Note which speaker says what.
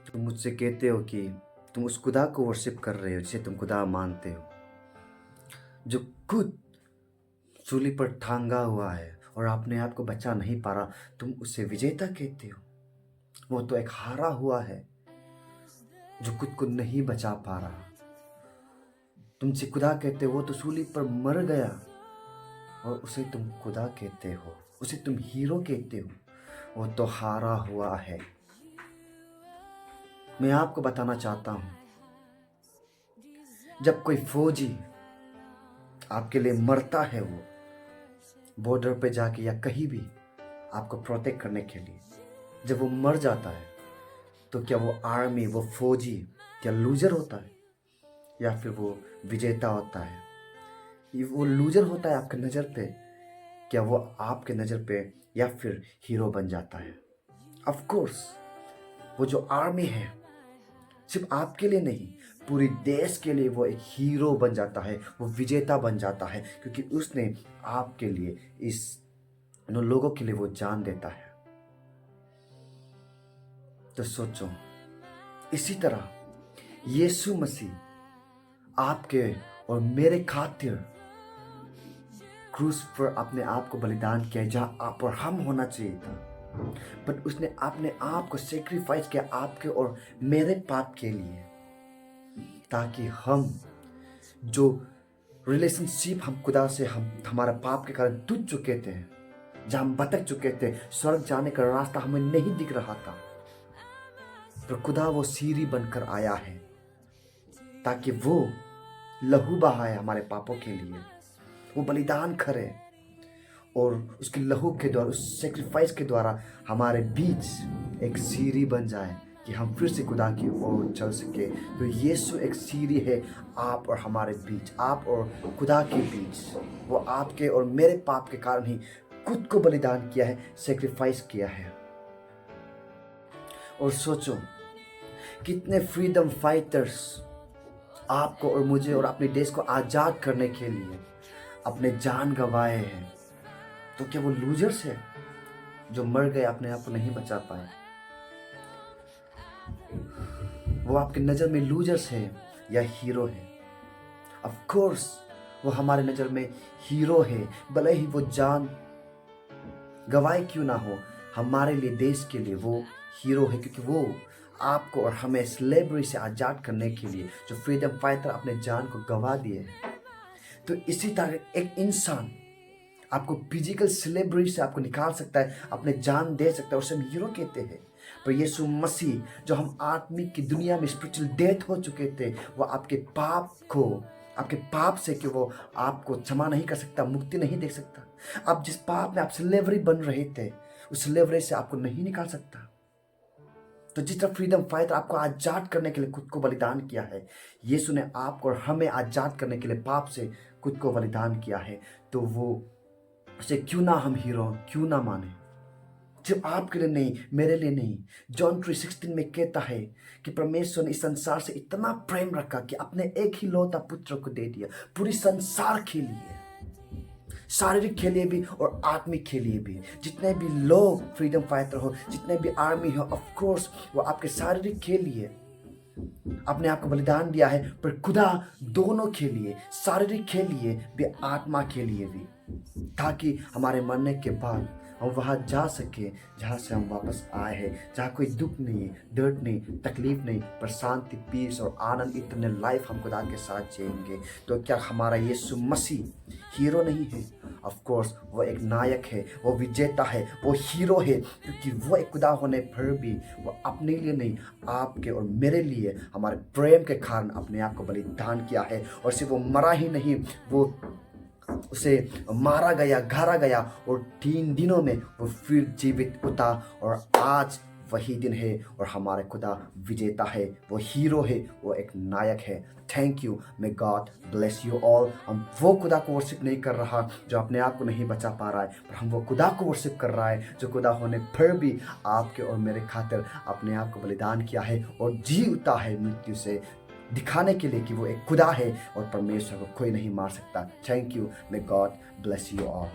Speaker 1: तुम मुझसे कहते हो कि तुम उस खुदा को वर्शिप कर रहे हो जिसे तुम खुदा मानते हो, जो खुद सूली पर टांगा हुआ है और अपने आप को बचा नहीं पा रहा। तुम उसे विजेता कहते हो। वो तो एक हारा हुआ है जो खुद को नहीं बचा पा रहा। तुमसे खुदा कहते हो, वो तो सूली पर मर गया और उसे तुम खुदा कहते हो, उसे तुम हीरो कहते हो। वो तो हारा हुआ है। मैं आपको बताना चाहता हूं, जब कोई फौजी आपके लिए मरता है, वो बॉर्डर पे जाके या कहीं भी आपको प्रोटेक्ट करने के लिए, जब वो मर जाता है, तो क्या वो आर्मी, वो फौजी क्या लूजर होता है या फिर वो विजेता होता है? ये वो लूजर होता है आपके नज़र पे, क्या वो आपके नज़र पे या फिर हीरो बन जाता है? ऑफ कोर्स वो जो आर्मी है, सिर्फ आपके लिए नहीं, पूरी देश के लिए वो एक हीरो बन जाता है, वो विजेता बन जाता है, क्योंकि उसने आपके लिए, इस लोगों के लिए वो जान देता है। तो सोचो, इसी तरह यीशु मसीह आपके और मेरे खातिर क्रूस पर अपने आप को बलिदान किया, जहाँ आप और हम होना चाहिए था, पर उसने अपने आप को सेक्रीफाइस किया आपके और मेरे पाप के लिए, ताकि हम जो रिलेशनशिप हम खुदा से, हम हमारा पाप के कारण टूट चुके थे, जहाँ हम भटक चुके थे, स्वर्ग जाने का रास्ता हमें नहीं दिख रहा था, पर खुदा वो सीढ़ी बनकर आया है ताकि वो लहू बहाए हमारे पापों के लिए, वो बलिदान करे और उसके लहू के द्वारा, उस सेक्रीफाइस के द्वारा हमारे बीच एक सीढ़ी बन जाए कि हम फिर से खुदा की ओर चल सके। तो यीशु एक सीढ़ी है आप और हमारे बीच, आप और खुदा के बीच। वो आपके और मेरे पाप के कारण ही खुद को बलिदान किया है, सेक्रीफाइस किया है। और सोचो, कितने फ्रीडम फाइटर्स आपको और मुझे और अपने देश को आज़ाद करने के लिए अपने जान गंवाए हैं। तो क्या वो लूजर्स है जो मर गए, अपने आप को नहीं बचा पाए? वो आपकी नज़र में लूजर्स है या हीरो है? ऑफ कोर्स वो हमारे नज़र में हीरो है, भले ही वो जान गवाए क्यों ना हो, हमारे लिए, देश के लिए वो हीरो है, क्योंकि वो आपको और हमें स्लेवरी से आज़ाद करने के लिए, जो फ्रीडम फाइटर अपने जान को गंवा दिए। तो इसी तरह एक इंसान आपको फिजिकल स्लेवरी से आपको निकाल सकता है, अपने जान दे सकता है, उसे हम हीरो कहते हैं। पर यीशु मसीह, जो हम आत्मिक की दुनिया में स्पिरिचुअल डेथ हो चुके थे, वो आपके पाप से कि वो आपको क्षमा नहीं कर सकता, मुक्ति नहीं दे सकता। अब जिस पाप में आप स्लेवरी बन रहे थे, उस स्लेवरी से आपको नहीं निकाल सकता। तो जिस तरह फ्रीडम फाइटर आपको आज़ाद करने के लिए खुद को बलिदान किया है, यीशु ने आपको और हमें आज़ाद करने के लिए पाप से खुद को बलिदान किया है। तो वो उसे क्यों ना हम हीरो क्यों ना माने? सिर्फ आपके लिए नहीं, मेरे लिए नहीं। जॉन 3:16 में कहता है कि परमेश्वर ने इस संसार से इतना प्रेम रखा कि अपने एक ही लौता पुत्र को दे दिया, पूरी संसार के लिए, शारीरिक के लिए भी और आत्मिक के लिए भी। जितने भी लोग फ्रीडम फाइटर हो, जितने भी आर्मी हो, ऑफ कोर्स वो आपके शारीरिक के लिए अपने आप को बलिदान दिया है, पर खुदा दोनों के लिए, शारीरिक के लिए भी, आत्मा के लिए भी, ताकि हमारे मरने के बाद हम वहाँ जा सके जहाँ से हम वापस आए हैं, जहाँ कोई दुख नहीं, दर्द नहीं, तकलीफ नहीं, पर शांति, पीस और आनंद, इतने लाइफ हम खुदा के साथ जिएंगे। तो क्या हमारा यीशु मसीह हीरो नहीं है? ऑफ कोर्स वो एक नायक है, वो विजेता है, वो हीरो है, क्योंकि वो एक खुदा होने पर भी वो अपने लिए नहीं, आपके और मेरे लिए हमारे प्रेम के कारण अपने आप को बलिदान किया है। और सिर्फ वो मरा ही नहीं, वो उसे मारा गया, गाड़ा गया, और 3 दिनों में वो फिर जीवित उठा। और आज वही दिन है और हमारे खुदा विजेता है, वो हीरो है, वो एक नायक है। Thank you, may God bless you all. हम वो खुदा को वर्शिप नहीं कर रहा जो अपने आप को नहीं बचा पा रहा है, पर हम वो खुदा को वर्शिप कर रहा है जो खुदा होने पर भी आपके और मेरे खातिर अपने आप को बलिदान किया है और जी उठा है मृत्यु से, दिखाने के लिए कि वो एक खुदा है और परमेश्वर को कोई नहीं मार सकता। Thank you, may God bless you all.